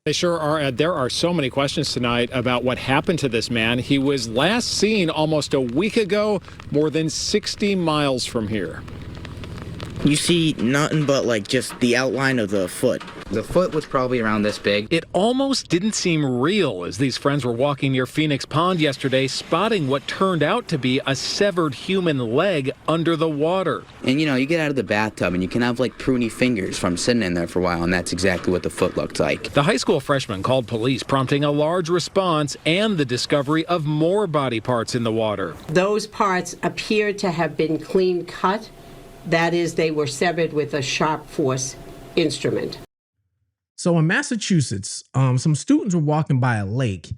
They sure are. There are so many questions tonight about what happened to this man. He was last seen almost a week ago, more than 60 miles from here. You see nothing but like just the outline of the foot. The foot was probably around this big. It almost didn't seem real as these friends were walking near Phoenix Pond yesterday, spotting what turned out to be a severed human leg under the water. And you know, you get out of the bathtub and you can have like pruny fingers from sitting in there for a while, and that's exactly what the foot looked like. The high school freshman called police, prompting a large response and the discovery of more body parts in the water. Those parts appeared to have been clean cut. That is, they were severed with a sharp force instrument. So in Massachusetts, some students were walking by a lake,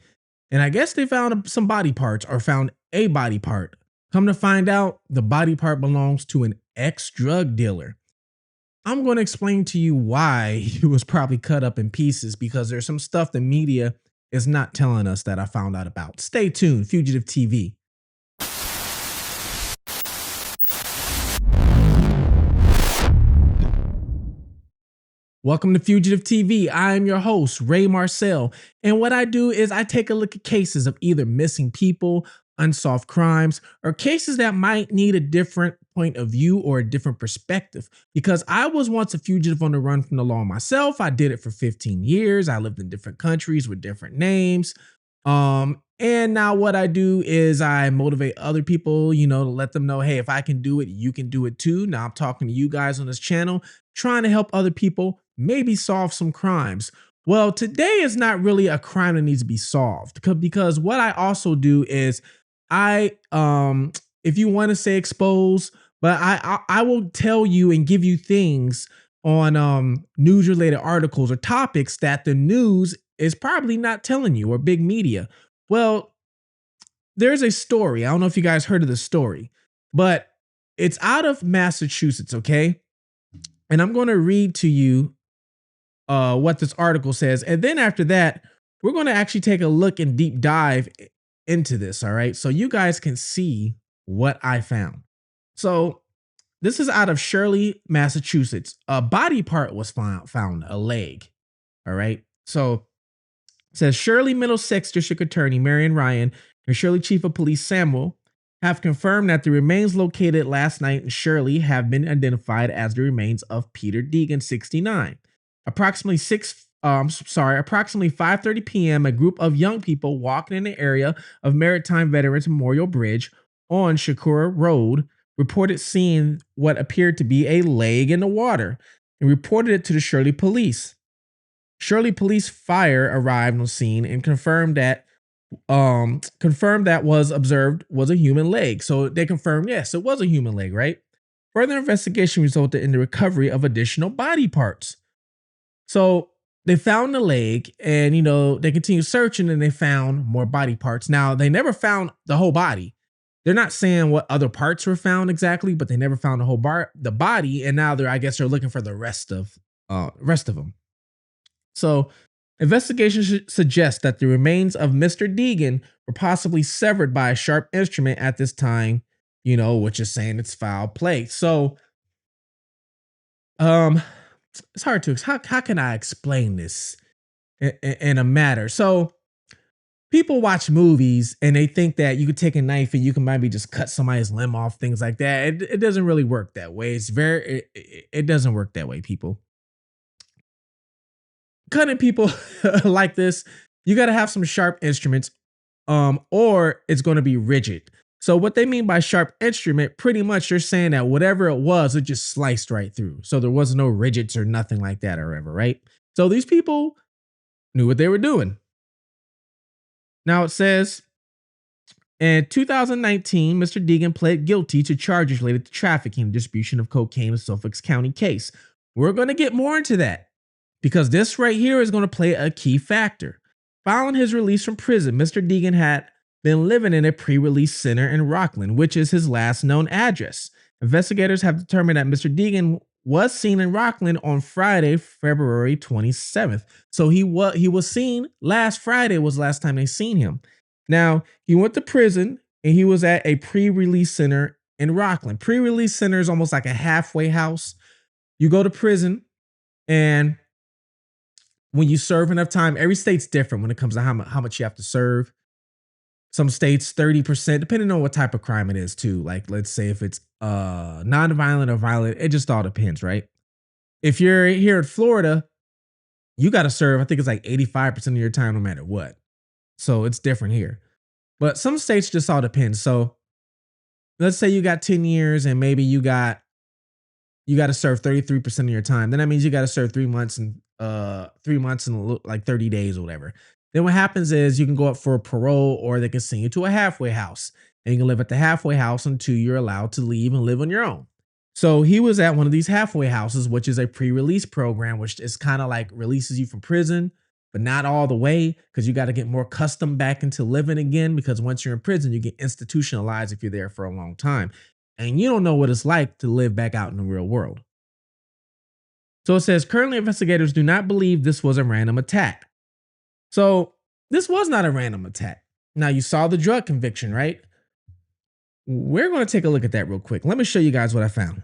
and I guess they found some body parts, or found a body part. Come to find out, the body part belongs to an ex-drug dealer. I'm going to explain to you why he was probably cut up in pieces, because there's some stuff the media is not telling us that I found out about. Stay tuned, Fugitive TV. Welcome to Fugitive TV. I am your host, Ray Marcel, and what I do is I take a look at cases of either missing people, unsolved crimes, or cases that might need a different point of view or a different perspective. Because I was once a fugitive on the run from the law myself. I did it for 15 years. I lived in different countries with different names. And now what I do is I motivate other people, you know, to let them know, hey, if I can do it, you can do it too. Now I'm talking to you guys on this channel, trying to help other people maybe solve some crimes. Well, today is not really a crime that needs to be solved, because what I also do is if you want to say expose, but I will tell you and give you things on news related articles or topics that the news is probably not telling you, or big media. Well, there's a story. I don't know if you guys heard of the story, but it's out of Massachusetts, okay? And I'm going to read to you what this article says. And then after that, we're going to actually take a look and deep dive into this, all right? So you guys can see what I found. So this is out of Shirley, Massachusetts. A body part was found, a leg, all right? So it says Shirley Middlesex District Attorney Marion Ryan and Shirley Chief of Police Samuel have confirmed that the remains located last night in Shirley have been identified as the remains of Peter Degan, 69. Approximately 5:30 p.m., a group of young people walking in the area of Maritime Veterans Memorial Bridge on Shakura Road reported seeing what appeared to be a leg in the water and reported it to the Shirley police. Shirley police fire arrived on scene and confirmed that was observed was a human leg. So they confirmed, yes, it was a human leg, right? Further investigation resulted in the recovery of additional body parts. So they found the leg, and you know, they continued searching and they found more body parts. Now, they never found the whole body. They're not saying what other parts were found exactly, but they never found the body, and now I guess they're looking for the rest of them. So investigation suggests that the remains of Mr. Degan were possibly severed by a sharp instrument at this time, you know, which is saying it's foul play. So it's hard to, how can I explain this in a matter? So people watch movies and they think that you could take a knife and you can maybe just cut somebody's limb off, things like that. It doesn't really work that way. It doesn't work that way, people. Cutting people like this, you got to have some sharp instruments, or it's going to be rigid. So what they mean by sharp instrument, pretty much they're saying that whatever it was, it just sliced right through. So there was no rigids or nothing like that or ever, right? So these people knew what they were doing. Now it says, in 2019, Mr. Degan pled guilty to charges related to trafficking and distribution of cocaine in Suffolk County case. We're going to get more into that, because this right here is going to play a key factor. Following his release from prison, Mr. Degan had been living in a pre-release center in Rockland, which is his last known address. Investigators have determined that Mr. Degan was seen in Rockland on Friday, February 27th. So he was seen last Friday was last time they seen him. Now, he went to prison and he was at a pre-release center in Rockland. Pre-release center is almost like a halfway house. You go to prison and when you serve enough time, every state's different when it comes to how much you have to serve. Some states 30%, depending on what type of crime it is too. Like let's say if it's non-violent or violent, it just all depends, right? If you're here in Florida, you got to serve, I think it's like 85% of your time no matter what. So it's different here. But some states just all depends. So let's say you got 10 years and maybe you got to serve 33% of your time. Then that means you got to serve 3 months and 30 days or whatever. Then what happens is you can go up for a parole or they can send you to a halfway house and you can live at the halfway house until you're allowed to leave and live on your own. So he was at one of these halfway houses, which is a pre-release program, which is kind of like releases you from prison, but not all the way because you got to get more accustomed back into living again, because once you're in prison, you get institutionalized if you're there for a long time. And you don't know what it's like to live back out in the real world. So it says, currently investigators do not believe this was a random attack. So this was not a random attack. Now you saw the drug conviction, right? We're going to take a look at that real quick. Let me show you guys what I found.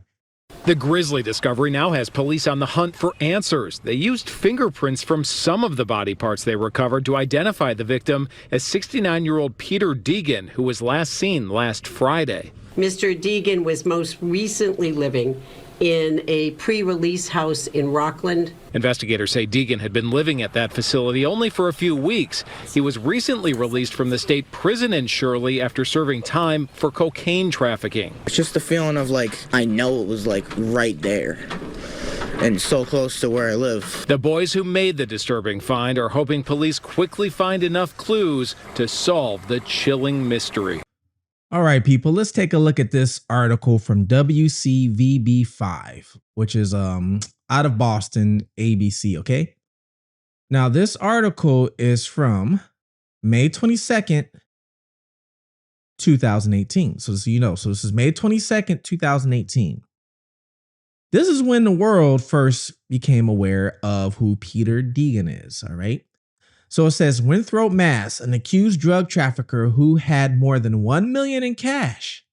The Grisly discovery now has police on the hunt for answers. They used fingerprints from some of the body parts they recovered to identify the victim as 69-year-old Peter Degan, who was last seen last Friday. Mr. Degan was most recently living in a pre-release house in Rockland. Investigators say Degan had been living at that facility only for a few weeks. He was recently released from the state prison in Shirley after serving time for cocaine trafficking. It's just the feeling of like, I know it was like right there and so close to where I live. The boys who made the disturbing find are hoping police quickly find enough clues to solve the chilling mystery. All right, people, let's take a look at this article from WCVB5, which is out of Boston, ABC, okay? Now, this article is from May 22nd, 2018. So you know, so this is May 22nd, 2018. This is when the world first became aware of who Peter Degan is, all right? So it says Winthrop, Mass, an accused drug trafficker who had more than $1 million in cash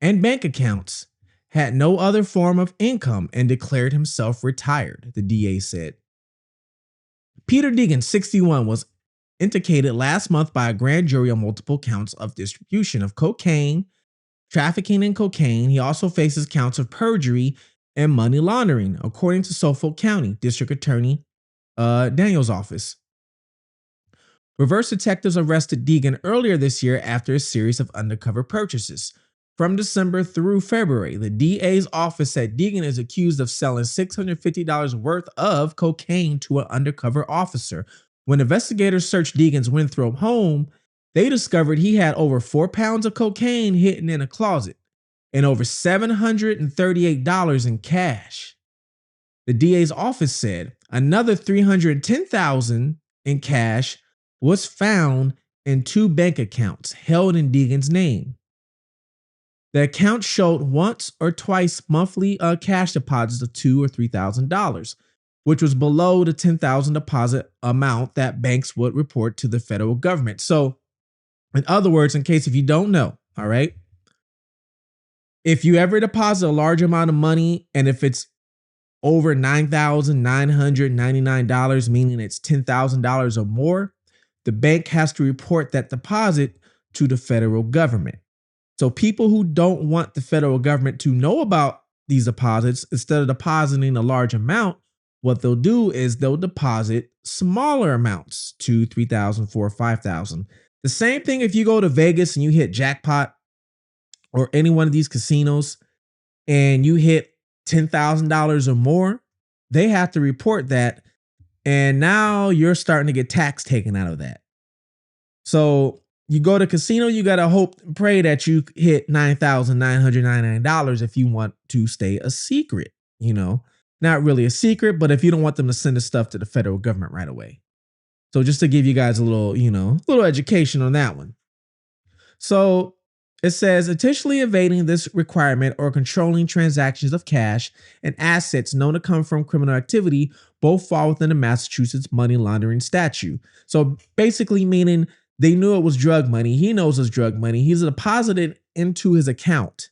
and bank accounts had no other form of income and declared himself retired, the DA said. Peter Degan, 61, was indicted last month by a grand jury on multiple counts of distribution of cocaine, trafficking in cocaine. He also faces counts of perjury and money laundering, according to Suffolk County District Attorney Daniel's office. Reverse detectives arrested Degan earlier this year after a series of undercover purchases. From December through February, the DA's office said Degan is accused of selling $650 worth of cocaine to an undercover officer. When investigators searched Degan's Winthrop home, they discovered he had over 4 pounds of cocaine hidden in a closet and over $738 in cash. The DA's office said another $310,000 in cash was found in 2 bank accounts held in Degan's name. The account showed once or twice monthly cash deposits of $2,000 or $3,000, which was below the $10,000 deposit amount that banks would report to the federal government. So, in other words, in case if you don't know, all right, if you ever deposit a large amount of money and if it's over $9,999, meaning it's $10,000 or more, the bank has to report that deposit to the federal government. So people who don't want the federal government to know about these deposits, instead of depositing a large amount, what they'll do is they'll deposit smaller amounts, $2,000, $3,000, $4,000, $5,000. The same thing if you go to Vegas and you hit jackpot or any one of these casinos and you hit $10,000 or more, they have to report that. And now you're starting to get tax taken out of that. So you go to casino, you got to hope and pray that you hit $9,999 if you want to stay a secret, you know, not really a secret, but if you don't want them to send the stuff to the federal government right away. So just to give you guys a little, you know, little education on that one. So it says intentionally evading this requirement or controlling transactions of cash and assets known to come from criminal activity both fall within the Massachusetts money laundering statute. So basically meaning they knew it was drug money. He knows it's drug money. He's deposited into his account,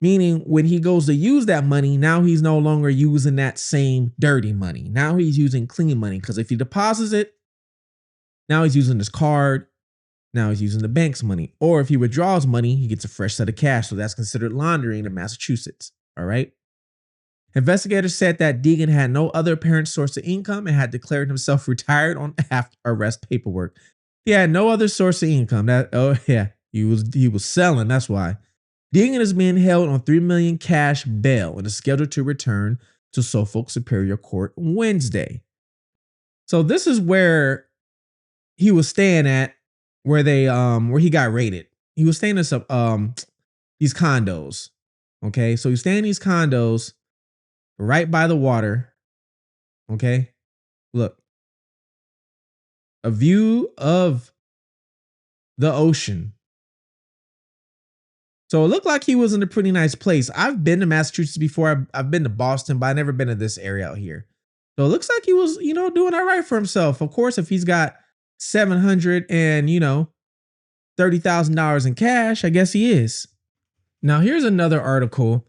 Meaning when he goes to use that money, now he's no longer using that same dirty money. Now he's using clean money, because if he deposits it, now he's using his card. Now he's using the bank's money. Or if he withdraws money, he gets a fresh set of cash. So that's considered laundering in Massachusetts. All right. Investigators said that Degan had no other apparent source of income and had declared himself retired on after arrest paperwork. He had no other source of income. He was selling. That's why. Degan is being held on $3 million cash bail and is scheduled to return to Suffolk Superior Court Wednesday. So this is where he was staying at, where he got raided. He was staying in some these condos. Okay, so he's staying in these condos right by the water. Okay, look, a view of the ocean. So it looked like he was in a pretty nice place. I've been to Massachusetts before. I've been to Boston, but I've never been to this area out here. So it looks like he was, doing all right for himself. Of course, if he's got $700 and, $30,000 in cash, I guess he is. Now, here's another article.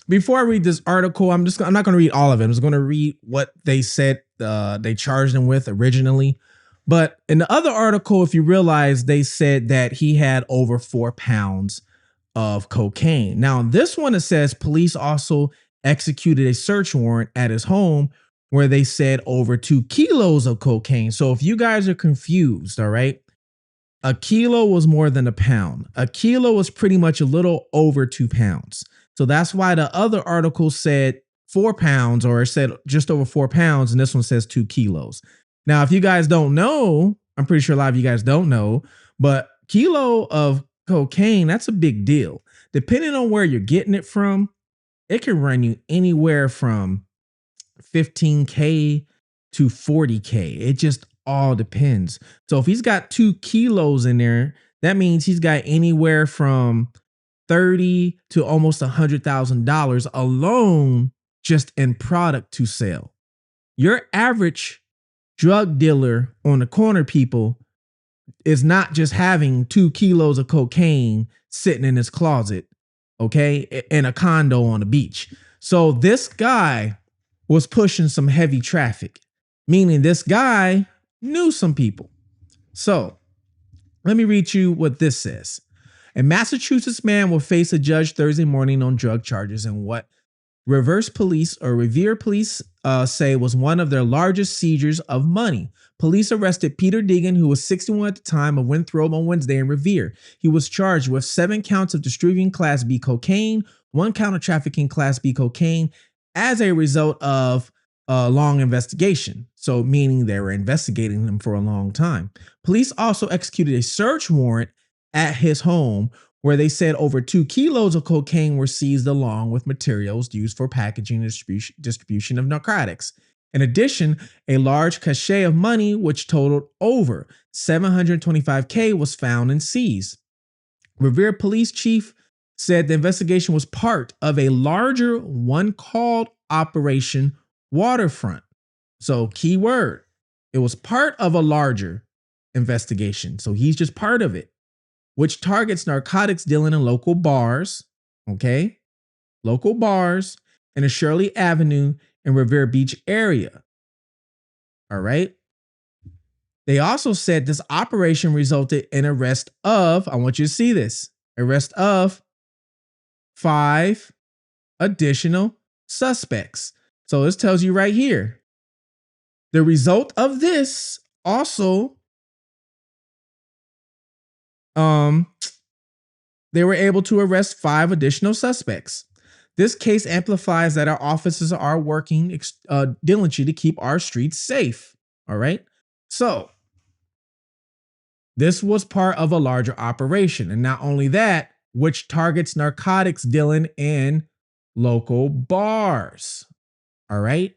Before I read this article, I'm not going to read all of it. I'm just going to read what they said they charged him with originally. But in the other article, if you realize, they said that he had over 4 pounds of cocaine. Now, this one, it says police also executed a search warrant at his home where they said over 2 kilos of cocaine. So if you guys are confused, all right, a kilo was more than a pound. A kilo was pretty much a little over 2 pounds. So that's why the other article said 4 pounds, or it said just over 4 pounds, and this one says 2 kilos. Now, if you guys don't know, I'm pretty sure a lot of you guys don't know, but kilo of cocaine, that's a big deal. Depending on where you're getting it from, it can run you anywhere from $15K to $40K. It just all depends. So if he's got 2 kilos in there, that means he's got anywhere from $30,000 to almost $100,000 alone just in product to sell. Your average drug dealer on the corner, people, is not just having 2 kilos of cocaine sitting in his closet, okay, in a condo on the beach. So this guy was pushing some heavy traffic, meaning this guy knew some people. So let me read you what this says. A Massachusetts man will face a judge Thursday morning on drug charges in what Revere Police say was one of their largest seizures of money. Police arrested Peter Degan, who was 61 at the time of Winthrop, on Wednesday in Revere. He was charged with 7 counts of distributing Class B cocaine, 1 count of trafficking Class B cocaine as a result of a long investigation. So meaning they were investigating him for a long time. Police also executed a search warrant at his home where they said over 2 kilos of cocaine were seized along with materials used for packaging and distribution of narcotics. In addition, a large cachet of money, which totaled over $725K, was found and seized. Revere Police Chief said the investigation was part of a larger one called Operation Waterfront. So key word, it was part of a larger investigation. So he's just part of it, which targets narcotics dealing in local bars, okay? Local bars in the Shirley Avenue and Revere Beach area, all right? They also said this operation resulted in arrest of, I want you to see this, arrest of 5 additional suspects. So this tells you right here. The result of this also, they were able to arrest 5 additional suspects. This case amplifies that our officers are working diligently to keep our streets safe. All right. So this was part of a larger operation. And not only that, which targets narcotics dealing in local bars. All right.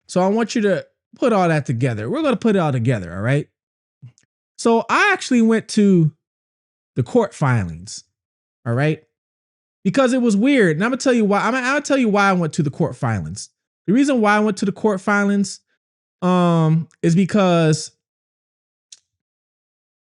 So I want you to put all that together. We're going to put it all together. All right. So I actually went to the court filings. All right. Because it was weird. And I'm going to tell you why. I'm going to tell you why I went to the court filings. The reason why I went to the court filings is because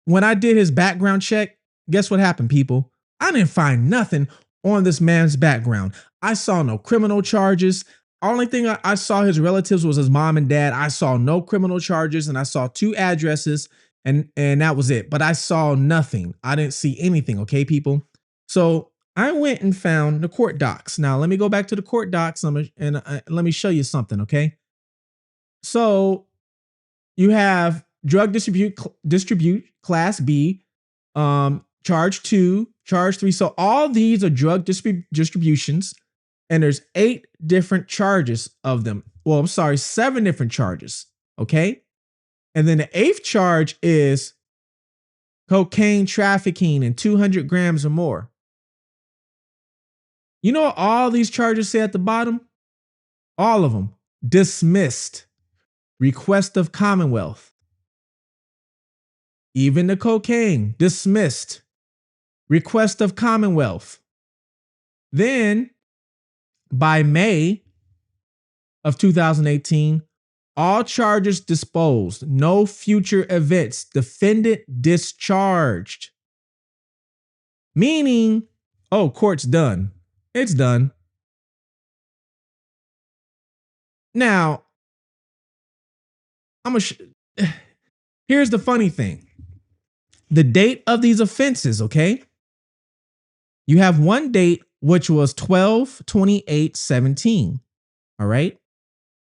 when I did his background check, guess what happened, people? I didn't find nothing on this man's background. I saw no criminal charges. Only thing I saw his relatives was his mom and dad. I saw no criminal charges, and I saw 2 addresses, and that was it. But I saw nothing. I didn't see anything, okay, people? So I went and found the court docs. Now, let me go back to the court docs and let me show you something, okay? So you have drug distribute class B, charge 2, charge 3. So all these are drug distributions, and there's 8 different charges of them. Well, I'm sorry, 7 different charges, okay? And then the 8th charge is cocaine trafficking and 200 grams or more. You know what all these charges say at the bottom? All of them. Dismissed. Request of Commonwealth. Even the cocaine, dismissed. Request of Commonwealth. Then, by May of 2018, all charges disposed. No future events. Defendant discharged. Meaning, oh, court's done. It's done. Now, here's the funny thing. The date of these offenses, okay? You have one date, which was 12/28/17. All right?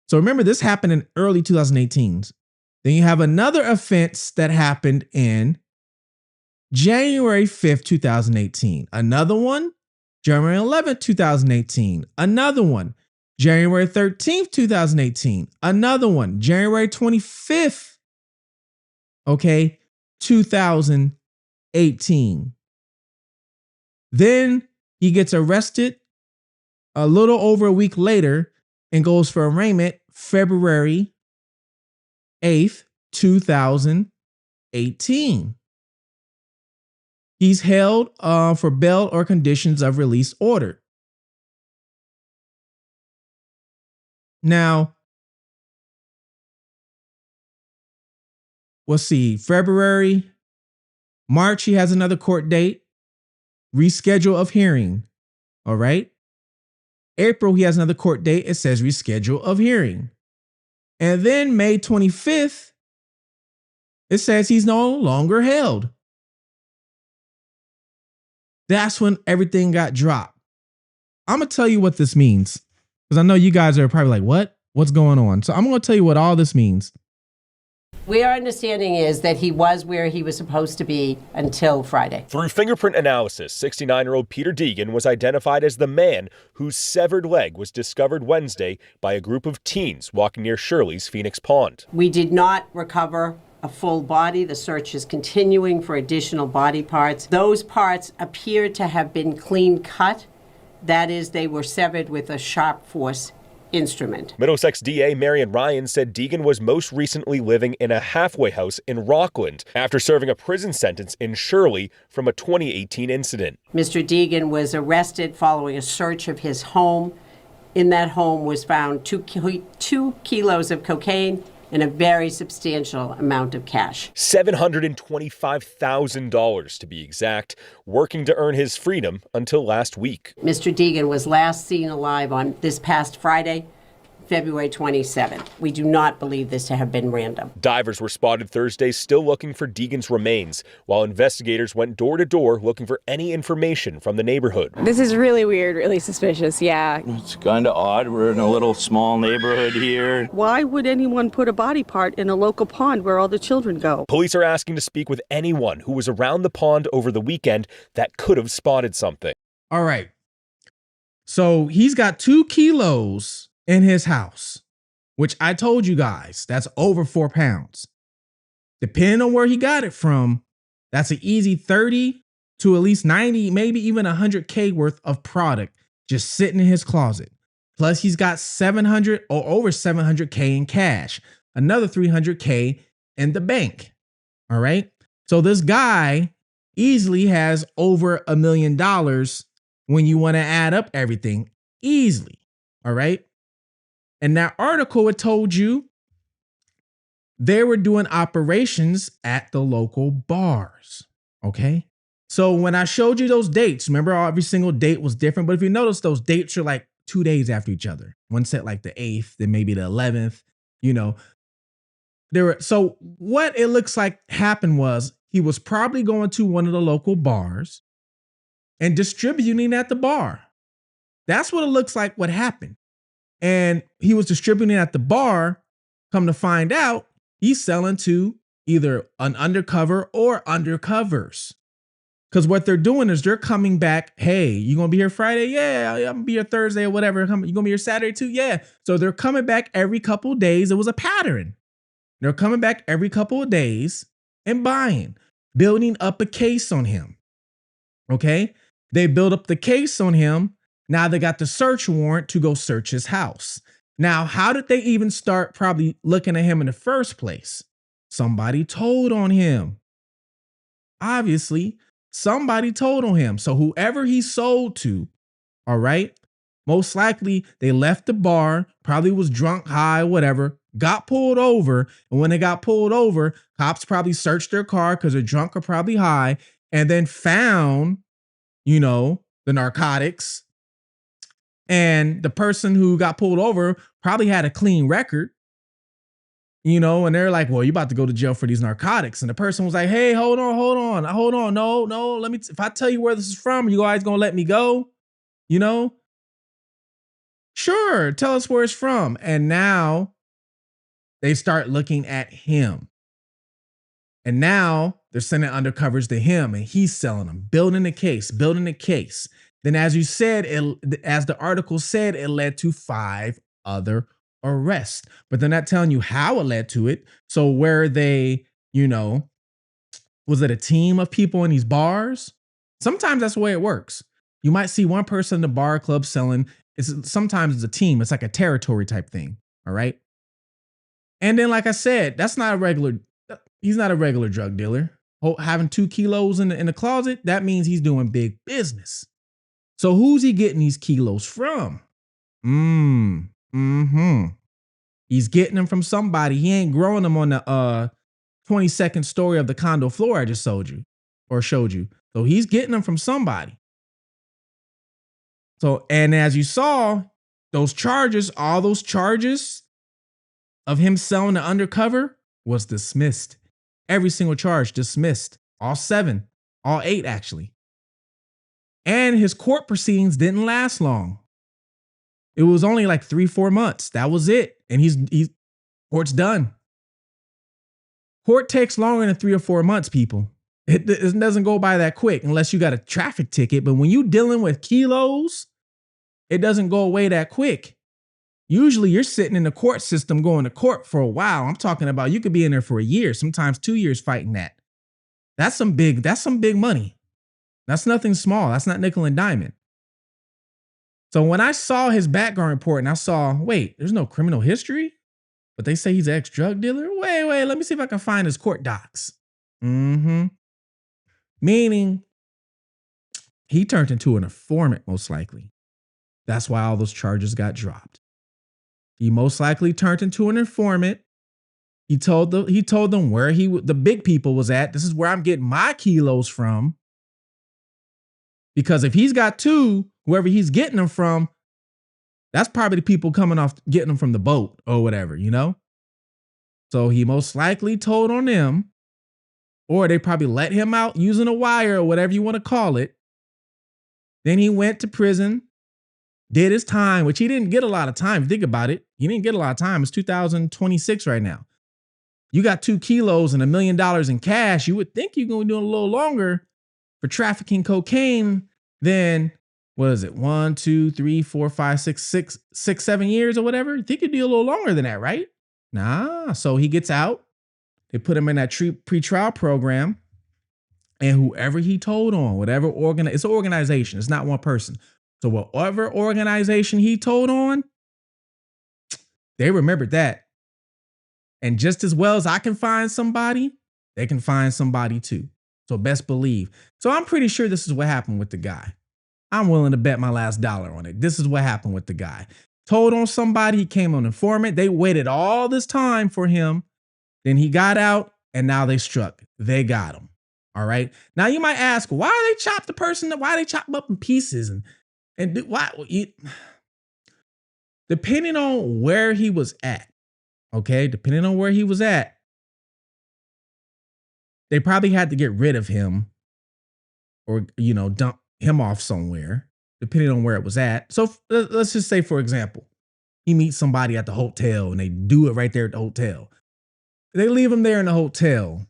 So remember, this happened in early 2018. Then you have another offense that happened in January 5th, 2018. Another one, January 11th, 2018. Another one, January 13th, 2018. Another one, January 25th, okay, 2018. Then he gets arrested a little over a week later and goes for arraignment February 8th, 2018. He's held for bail or conditions of release ordered. Now, we'll see. February, March, he has another court date. Reschedule of hearing. All right. April, he has another court date. It says reschedule of hearing. And then May 25th, it says he's no longer held. That's when everything got dropped. I'm going to tell you what this means, because I know you guys are probably like, what? What's going on? So I'm going to tell you what all this means. Our understanding is that he was where he was supposed to be until Friday. Through fingerprint analysis, 69-year-old Peter Degan was identified as the man whose severed leg was discovered Wednesday by a group of teens walking near Shirley's Phoenix Pond. We did not recover a full body. The search is continuing for additional body parts. Those parts appear to have been clean cut. That is, they were severed with a sharp force instrument. Middlesex DA Marion Ryan said Degan was most recently living in a halfway house in Rockland after serving a prison sentence in Shirley from a 2018 incident. Mr. Degan was arrested following a search of his home. In that home was found 2 kilos of cocaine and a very substantial amount of cash. $725,000 to be exact, working to earn his freedom until last week. Mr. Degan was last seen alive on this past Friday, February 27th. We do not believe this to have been random. Divers were spotted Thursday still looking for Degan's remains, while investigators went door to door looking for any information from the neighborhood. This is really weird, really suspicious, yeah. It's kind of odd. We're in a little small neighborhood here. Why would anyone put a body part in a local pond where all the children go? Police are asking to speak with anyone who was around the pond over the weekend that could have spotted something. All right. So he's got 2 kilos in his house, which I told you guys, that's over 4 pounds. Depending on where he got it from, that's an easy 30 to at least 90, maybe even 100K worth of product just sitting in his closet. Plus he's got 700 or over 700K in cash, another 300K in the bank. All right. So this guy easily has over $1 million when you want to add up everything easily. All right. And that article, it told you they were doing operations at the local bars. Okay. So when I showed you those dates, remember every single date was different. But if you notice, those dates are like 2 days after each other. One set like the 8th, then maybe the 11th, you know. So what it looks like happened was he was probably going to one of the local bars and distributing at the bar. That's what it looks like what happened. And he was distributing at the bar. Come to find out, he's selling to either an undercover or undercovers. Because what they're doing is they're coming back. Hey, you going to be here Friday? Yeah, I'm going to be here Thursday or whatever. You going to be here Saturday too? Yeah. So they're coming back every couple of days. It was a pattern. They're coming back every couple of days and buying, building up a case on him. Okay. They build up the case on him. Now they got the search warrant to go search his house. Now, how did they even start probably looking at him in the first place? Somebody told on him. Obviously, somebody told on him. So whoever he sold to, all right, most likely they left the bar, probably was drunk, high, whatever, got pulled over. And when they got pulled over, cops probably searched their car because they're drunk or probably high, and then found, the narcotics. And the person who got pulled over probably had a clean record, and they're like, well, you about to go to jail for these narcotics. And the person was like, hey, hold on. No, let me, if I tell you where this is from, you guys gonna let me go? Sure, tell us where it's from. And now they start looking at him. And now they're sending undercovers to him and he's selling them, building a case. Then, as you said, as the article said, it led to 5 other arrests. But they're not telling you how it led to it. So were they, was it a team of people in these bars? Sometimes that's the way it works. You might see one person in the bar club selling. Sometimes it's a team. It's like a territory type thing. All right. And then, like I said, he's not a regular drug dealer. Having 2 kilos in the closet, that means he's doing big business. So who's he getting these kilos from? He's getting them from somebody. He ain't growing them on the 22nd story of the condo floor I just showed you. So he's getting them from somebody. So, and as you saw, all those charges of him selling the undercover was dismissed. Every single charge dismissed. All 7, all 8 actually. And his court proceedings didn't last long. It was only like 3-4 months. That was it. And court's done. Court takes longer than 3 or 4 months, people. It doesn't go by that quick unless you got a traffic ticket. But when you're dealing with kilos, it doesn't go away that quick. Usually you're sitting in the court system going to court for a while. I'm talking about you could be in there for a year, sometimes 2 years fighting that. That's some big money. That's nothing small. That's not nickel and diamond. So when I saw his background report and I saw, wait, there's no criminal history, but they say he's an ex-drug dealer. Wait, let me see if I can find his court docs. Meaning he turned into an informant, most likely. That's why all those charges got dropped. He most likely turned into an informant. He told them where the big people was at. This is where I'm getting my kilos from. Because if he's got 2, whoever he's getting them from, that's probably the people coming off getting them from the boat or whatever, So he most likely told on them, or they probably let him out using a wire or whatever you want to call it. Then he went to prison, did his time, which he didn't get a lot of time. Think about it. He didn't get a lot of time. It's 2026 right now. You got 2 kilos and $1 million in cash. You would think you're going to do it a little longer for trafficking cocaine than, what is it? 1, 2, 3, 4, 5, 6, 7 years or whatever. You think you'd do a little longer than that, right? Nah. So he gets out. They put him in that pre-trial program. And whoever he told on, it's an organization. It's not one person. So whatever organization he told on, they remembered that. And just as well as I can find somebody, they can find somebody too. So best believe. So I'm pretty sure this is what happened with the guy. I'm willing to bet my last dollar on it. This is what happened with the guy. Told on somebody, he came on informant. They waited all this time for him. Then he got out and now they struck. They got him. All right. Now you might ask, why they chop the person? Why they chop them up in pieces? Depending on where he was at. Okay. Depending on where he was at, they probably had to get rid of him or, dump him off somewhere, depending on where it was at. So let's just say, for example, he meets somebody at the hotel and they do it right there at the hotel. They leave him there in the hotel.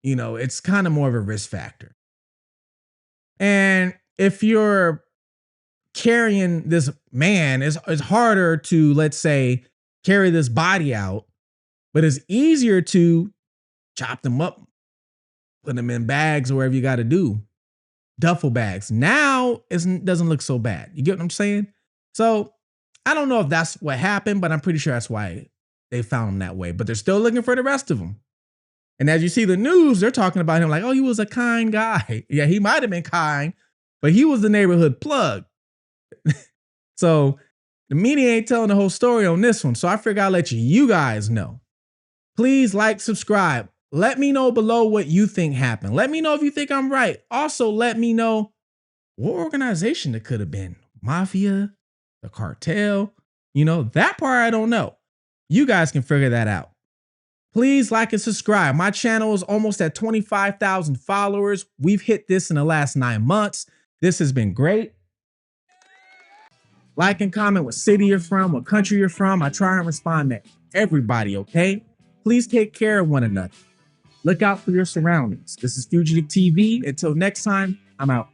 It's kind of more of a risk factor. And if you're carrying this man, it's harder to, let's say, carry this body out, but it's easier to chop them up, put them in bags or whatever you got to do. Duffel bags. Now it doesn't look so bad. You get what I'm saying? So I don't know if that's what happened, but I'm pretty sure that's why they found him that way. But they're still looking for the rest of them. And as you see the news, they're talking about him like, oh, he was a kind guy. Yeah, he might have been kind, but he was the neighborhood plug. So the media ain't telling the whole story on this one. So I figured I'll let you guys know. Please like, subscribe. Let me know below what you think happened. Let me know if you think I'm right. Also, let me know what organization it could have been. Mafia, the cartel, that part I don't know. You guys can figure that out. Please like and subscribe. My channel is almost at 25,000 followers. We've hit this in the last 9 months. This has been great. Like and comment what city you're from, what country you're from. I try and respond to everybody, okay? Please take care of one another. Look out for your surroundings. This is Fugitive TV. Until next time, I'm out.